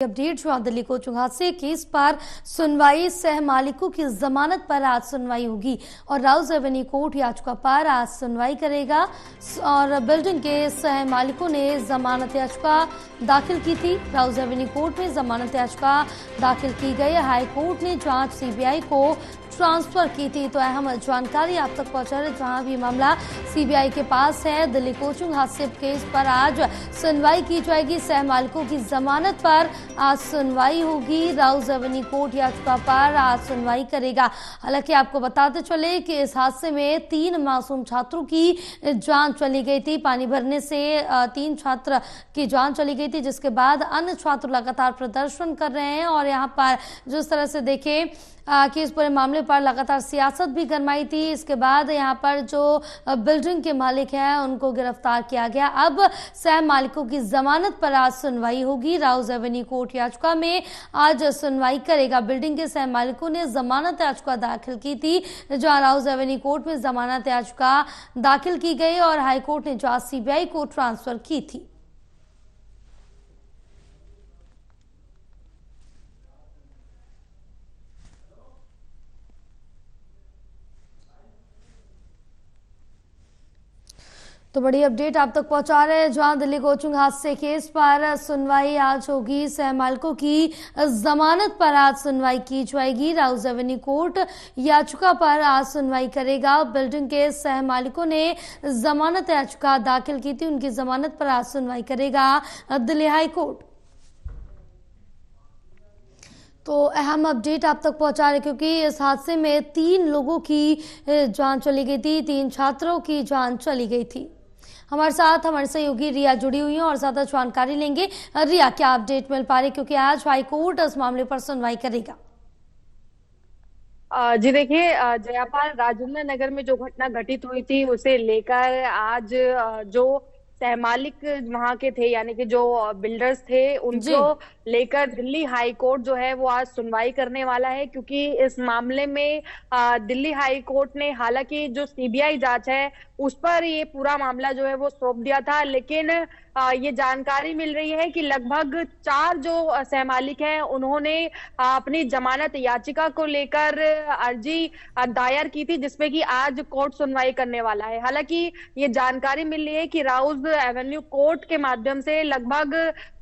Update जो Delhi coaching हादसे case पर सुनवाई सह मालिकों की जमानत पर आज सुनवाई होगी और राउज एवेन्यू कोर्ट याचिका पर आज सुनवाई करेगा और बिल्डिंग के सह मालिकों ने जमानत याचिका दाखिल की थी। राउज एवेन्यू कोर्ट में जमानत याचिका दाखिल की गई। हाई कोर्ट ने जांच सीबीआई को ट्रांसफर की थी। तो अहम जानकारी आप तक पहुंचा रहे, जहां भी मामला सीबीआई के पास है। दिल्ली कोचिंग हादसे केस पर आज सुनवाई की जाएगी। सह मालिकों की जमानत पर आज सुनवाई होगी। राउज एवेन्यू कोर्ट याचिका पर आज सुनवाई करेगा। हालांकि आपको बताते चले कि इस हादसे में 3 मासूम छात्रों की जान चली गई थी। पानी भरने से 3 छात्र की जान चली गई थी, जिसके बाद अन्य छात्र लगातार प्रदर्शन कर रहे हैं। और यहाँ पर जिस तरह से देखें कि इस पूरे मामले पर लगातार सियासत भी गरमाई थी। इसके बाद यहाँ पर जो बिल्डिंग के मालिक हैं उनको गिरफ्तार किया गया। अब सह मालिकों की जमानत पर आज सुनवाई होगी। राउज एवेन्यू कोर्ट याचिका में आज सुनवाई करेगा। बिल्डिंग के सह मालिकों ने जमानत याचिका दाखिल की थी, जहाँ राउज एवेन्यू कोर्ट में जमानत याचिका दाखिल की गई और हाईकोर्ट ने जांच सीबीआई को ट्रांसफर की थी। तो बड़ी अपडेट आप तक पहुंचा रहे हैं, जहां दिल्ली कोचिंग हादसे केस पर सुनवाई आज होगी। सह मालिकों की जमानत पर आज सुनवाई की जाएगी। राउज एवेन्यू कोर्ट याचिका पर आज सुनवाई करेगा। बिल्डिंग के सह मालिकों ने जमानत याचिका दाखिल की थी, उनकी जमानत पर आज सुनवाई करेगा दिल्ली हाई कोर्ट। तो अहम अपडेट आप तक पहुंचा रहे, क्योंकि इस हादसे में 3 लोगों की जान चली गई थी, 3 छात्रों की जान चली गई थी। हमारे साथ हमारे सहयोगी रिया जुड़ी हुई हैं और ज्यादा जानकारी लेंगे। रिया, क्या अपडेट मिल पा रही, क्योंकि आज हाई कोर्ट इस मामले पर सुनवाई करेगा? जी देखिए, जयापाल राजेंद्र नगर में जो घटना घटित हुई थी उसे लेकर आज जो सहमालिक वहां के थे, यानी कि जो बिल्डर्स थे, उनको लेकर दिल्ली हाई कोर्ट जो है वो आज सुनवाई करने वाला है। क्योंकि इस मामले में दिल्ली हाई कोर्ट ने हालांकि जो सीबीआई जांच है उस पर ये पूरा मामला जो है वो सौंप दिया था, लेकिन ये जानकारी मिल रही है कि लगभग 4 जो सहमालिक हैं उन्होंने अपनी जमानत याचिका को लेकर अर्जी दायर की थी, जिसपे कि आज कोर्ट सुनवाई करने वाला है। हालांकि ये जानकारी मिल रही है कि राउज एवेन्यू कोर्ट के माध्यम से लगभग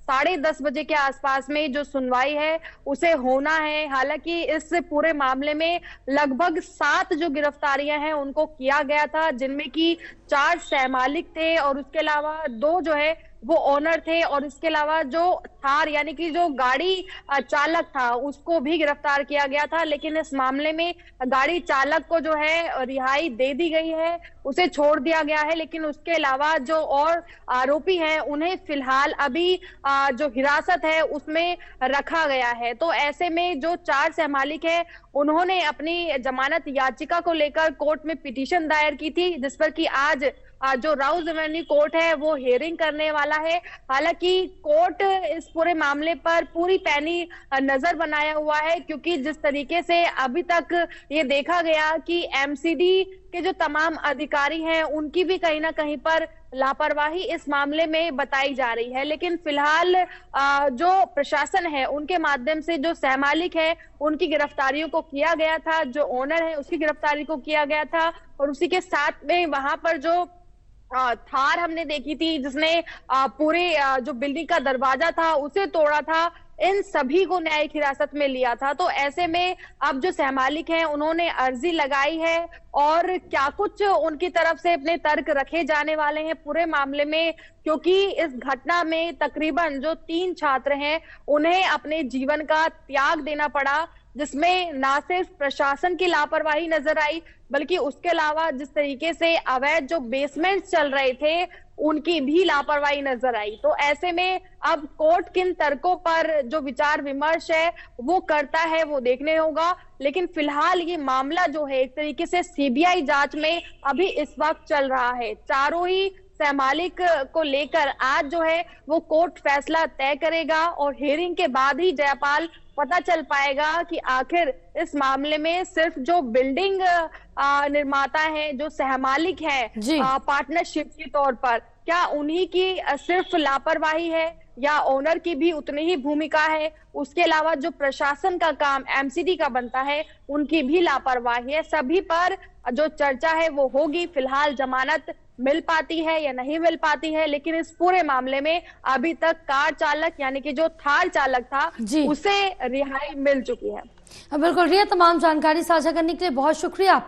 10:30 बजे के आसपास में जो सुनवाई है उसे होना है। हालांकि इस पूरे मामले में लगभग 7 जो गिरफ्तारियां हैं उनको किया गया था, जिनमें कि 4 सहमालिक थे और उसके अलावा 2 जो है वो ओनर थे, और इसके अलावा जो थार यानी कि जो गाड़ी चालक था उसको भी गिरफ्तार किया गया था। लेकिन इस मामले में गाड़ी चालक को जो है रिहाई दे दी गई है, उसे छोड़ दिया गया है। लेकिन उसके अलावा जो और आरोपी हैं उन्हें फिलहाल अभी जो हिरासत है उसमें रखा गया है। तो ऐसे में जो 4 सहमालिक हैं उन्होंने अपनी जमानत याचिका को लेकर कोर्ट में पिटीशन दायर की थी, जिस पर कि आज जो राउज एवेन्यू कोर्ट है वो हियरिंग करने वाला है। हालांकि कोर्ट इस पूरे मामले पर पूरी पैनी नजर बनाया हुआ है, क्योंकि जिस तरीके से अभी तक ये देखा गया कि एमसीडी के जो तमाम अधिकारी हैं उनकी भी कहीं ना कहीं पर लापरवाही इस मामले में बताई जा रही है। लेकिन फिलहाल जो प्रशासन है उनके माध्यम से जो सहमालिक है उनकी गिरफ्तारियों को किया गया था, जो ओनर है उसकी गिरफ्तारी को किया गया था, और उसी के साथ में वहां पर जो थार हमने देखी थी जिसने पूरे जो बिल्डिंग का दरवाजा था उसे तोड़ा था, इन सभी को न्यायिक हिरासत में लिया था। तो ऐसे में अब जो सहमालिक हैं उन्होंने अर्जी लगाई है, और क्या कुछ उनकी तरफ से अपने तर्क रखे जाने वाले हैं पूरे मामले में, क्योंकि इस घटना में तकरीबन जो 3 छात्र हैं उन्हें अपने जीवन का त्याग देना पड़ा, जिसमें ना सिर्फ प्रशासन की लापरवाही नजर आई बल्कि उसके अलावा जिस तरीके से अवैध जो बेसमेंट चल रहे थे उनकी भी लापरवाही नजर आई। तो ऐसे में अब कोर्ट किन तर्कों पर जो विचार विमर्श है वो करता है वो देखने होगा। लेकिन फिलहाल ये मामला जो है एक तरीके से सीबीआई जांच में अभी इस वक्त चल रहा है। चारों ही सहमालिक को लेकर आज जो है वो कोर्ट फैसला तय करेगा, और हियरिंग के बाद ही जयपाल पता चल पाएगा कि आखिर इस मामले में सिर्फ जो बिल्डिंग निर्माता है, जो सहमालिक है पार्टनरशिप के तौर पर, क्या उन्हीं की सिर्फ लापरवाही है या ओनर की भी उतनी ही भूमिका है। उसके अलावा जो प्रशासन का काम एमसीडी का बनता है, उनकी भी लापरवाही है। सभी पर जो चर्चा है वो होगी। फिलहाल जमानत मिल पाती है या नहीं मिल पाती है, लेकिन इस पूरे मामले में अभी तक कार चालक यानी कि जो थार चालक था जी उसे रिहाई मिल चुकी है। बिल्कुल रिया, तमाम जानकारी साझा करने के लिए बहुत शुक्रिया।